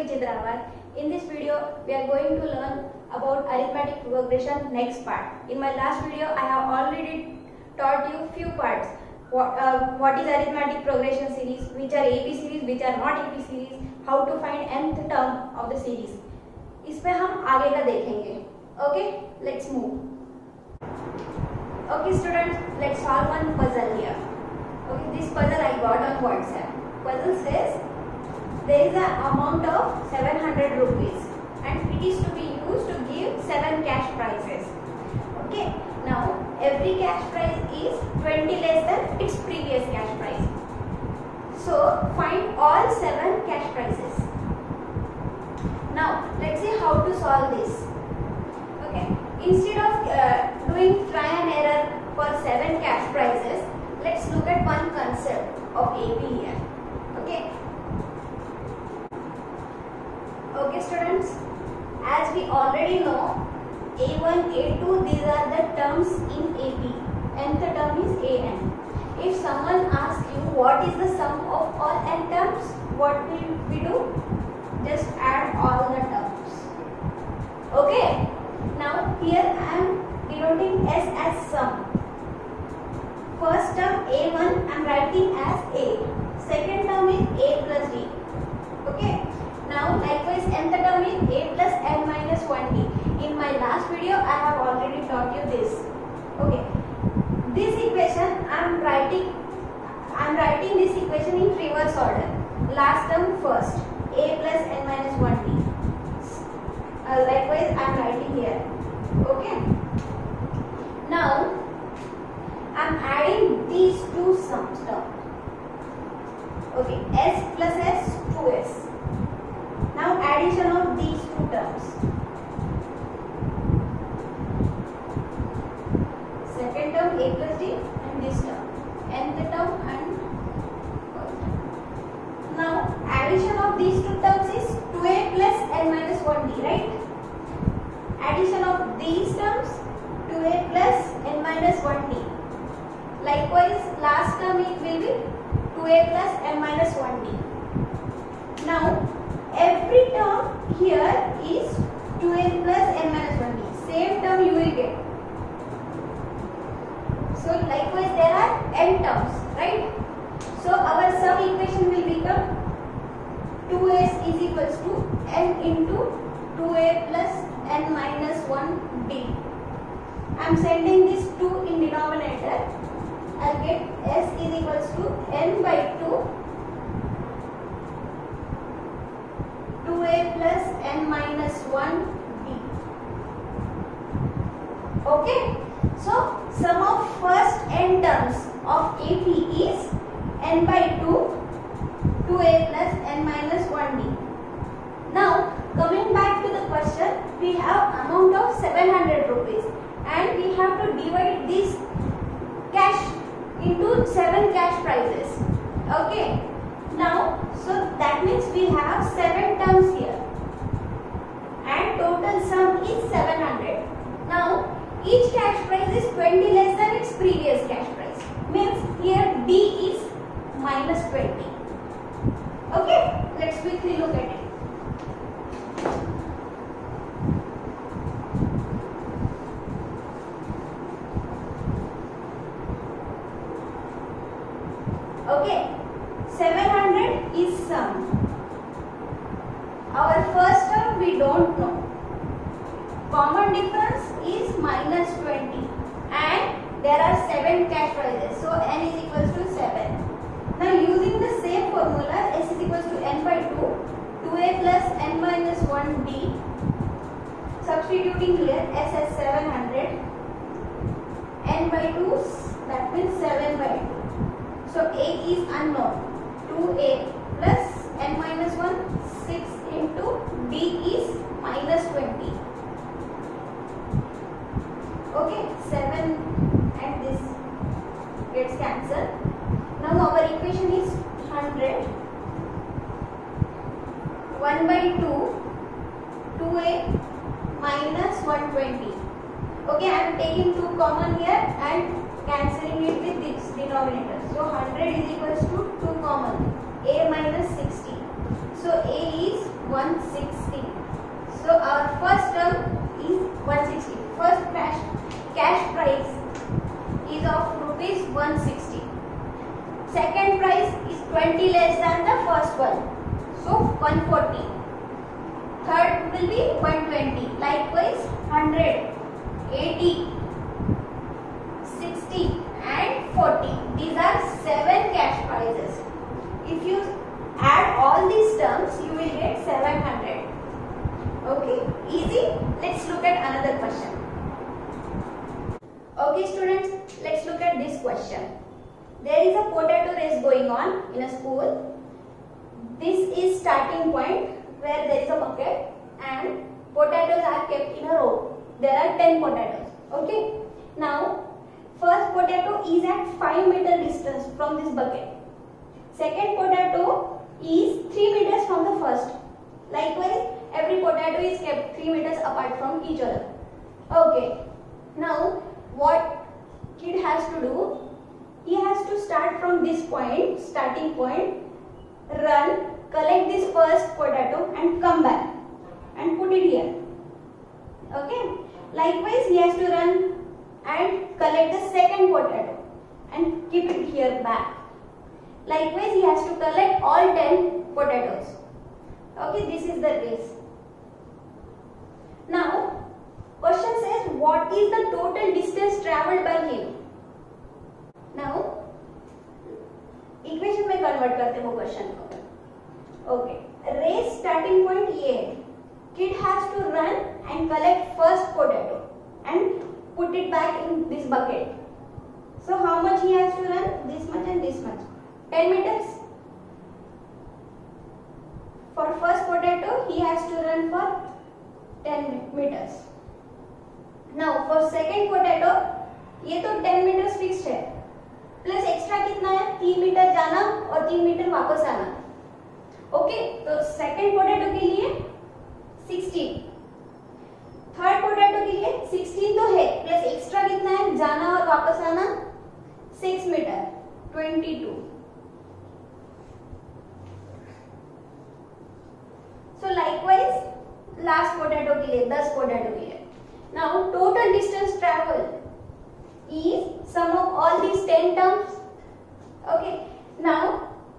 Chitrawal. In this video, we are going to learn about arithmetic progression next part. In my last video, I have already taught you few parts. What is arithmetic progression series, which are AP series, which are not AP series, how to find nth term of the series. इसमें हम आगे का देखेंगे. Okay, let's move. Okay, students, let's solve one puzzle here. Okay, this puzzle I got on WhatsApp. Puzzle says there is an amount of 700 rupees and it is to be used to give 7 cash prizes. Okay, now every cash prize is 20 less than its previous cash prize. So find all 7 cash prizes. Now let's see how to solve this. Okay, instead of doing try and error for 7 cash prizes, let's look at one concept of AP here. Okay. Okay, students, as we already know, A1, A2, these are the terms in AP. Nth term is AN. If someone asks you what is the sum of all n terms, what will we do? Just add all the terms. Okay. Now here I am denoting S as sum. First term A1 I am writing as A. Second term is A plus D. Okay. Now likewise nth term is A plus n minus 1D. In my last video I have already taught you this. Okay. This equation I am writing this equation in reverse order. Last term first. A plus n minus 1D. Likewise I am writing here. Okay. Now I am adding these two sums terms. Okay, S plus S, 2S. Now addition of these two terms. Second term A plus D and this term. Nth term and first term. Now addition of these two terms is 2A plus n minus 1D, right? Addition of these terms 2A plus n minus 1D. Likewise last term it will be 2A plus n minus 1D. Now every term here is 2A plus n minus 1D. Same term you will get. So likewise there are n terms, right? So our sum equation will become 2S is equals to n into 2A plus n minus 1D. I am sending this 2 in denominator. I will get S is equals to n by 2 2A plus n minus 1D. Okay. So sum of first n terms of AP is n by 2 2A plus n minus 1D. Now coming back to the question, we have amount of 700 rupees and we have to divide this cash into 7 cash prizes. Okay. Now, so that means we have 7 terms here and total sum is 700. Now, each cash prize is 20 less than its previous cash prize. Means here D is minus 20. Okay, let's quickly look at it. Okay, 700 is sum. Our first term we don't know. Common difference is minus 20 and there are 7 cash prizes. So n is equals to 7. Now using the same formula, S is equals to n by 2, 2A plus n minus 1D. Substituting here, S as 700, n by 2, that means 7 by 2. So A is unknown. 2A plus n minus 1, 6 into D is minus 20. Okay, 7 and this gets cancelled. Now our equation is 100. 1 by 2, 2A minus 120. Okay, I am taking 2 common here and cancelling it with this denominator. So 100 is equals to 2 common. A minus 60. So A is 160. So our first term is 160. First cash price is of rupees 160. Second price is 20 less than the first one, so 140. Third will be 120. Likewise 100, 80, 60 and 40. These are 7 cash prizes. If you add all these terms, you will get 700. Okay, easy. Let's look at another question. Okay students, let's look at this question. There is a potato race going on in a school. This is starting point where there is a bucket and potatoes are kept in a row. There are 10 potatoes. Okay. Now, first potato is at 5 meter distance from this bucket. Second potato is 3 meters from the first. Likewise, every potato is kept 3 meters apart from each other. Okay. Now, what kid has to do? He has to start from this point, starting point, run, collect this first potato and come back and put it here. Okay. Likewise, he has to run and collect the second potato and keep it here back. Likewise, he has to collect all 10 potatoes. Okay, this is the race. Now, question says what is the total distance travelled by him? Now, equation में convert करते हो question को. Okay, race starting point ये है. Kid has to run and collect first potato and put it back in this bucket. So how much he has to run? This much and this much, 10 meters. For first potato he has to run for 10 meters. Now for second potato ये तो 10 meters fixed है, plus extra कितना है? 3 metre जाना और 3 metre वापस आना. Okay, तो सेकंड पोटैटो के लिए 16, थर्ड पोटैटो के लिए 16 तो है, प्लस एक्स्ट्रा कितना है? जाना और वापस आना 6 metre, 22. So likewise last potato के लिए 10 पोटैटो के लिए. Now total distance travel is sum of all these 10 terms. Okay, now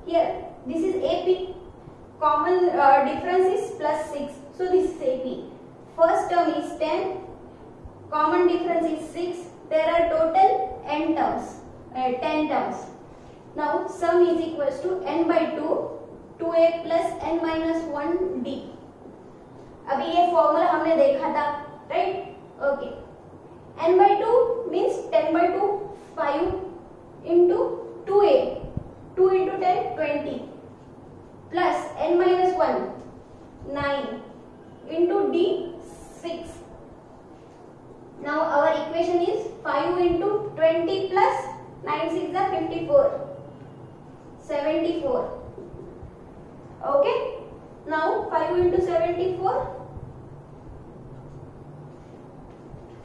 here this is AP, common difference is plus 6, so this is AP. First term is 10, common difference is 6. There are total n terms, 10 terms. Now sum is equals to n by 2, 2a plus n minus 1 d. अभी ये formula हमने देखा था, right? Okay, n by 2 means 10 by 2, 5 into 2a, 2 into 10, 20, plus n minus 1, 9, into d, 6. Now our equation is 5 into 20 plus 9 6 are 54, 74. Okay, now 5 into 74,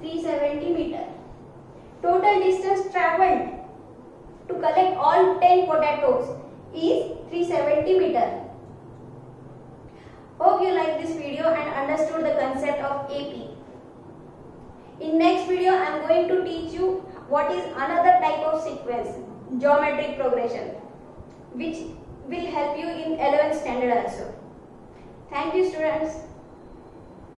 370 meter. Total distance travelled to collect all 10 potatoes is 370 meter. Hope you like this video and understood the concept of AP. In next video I am going to teach you what is another type of sequence, geometric progression, which will help you in 11th standard also. Thank you students.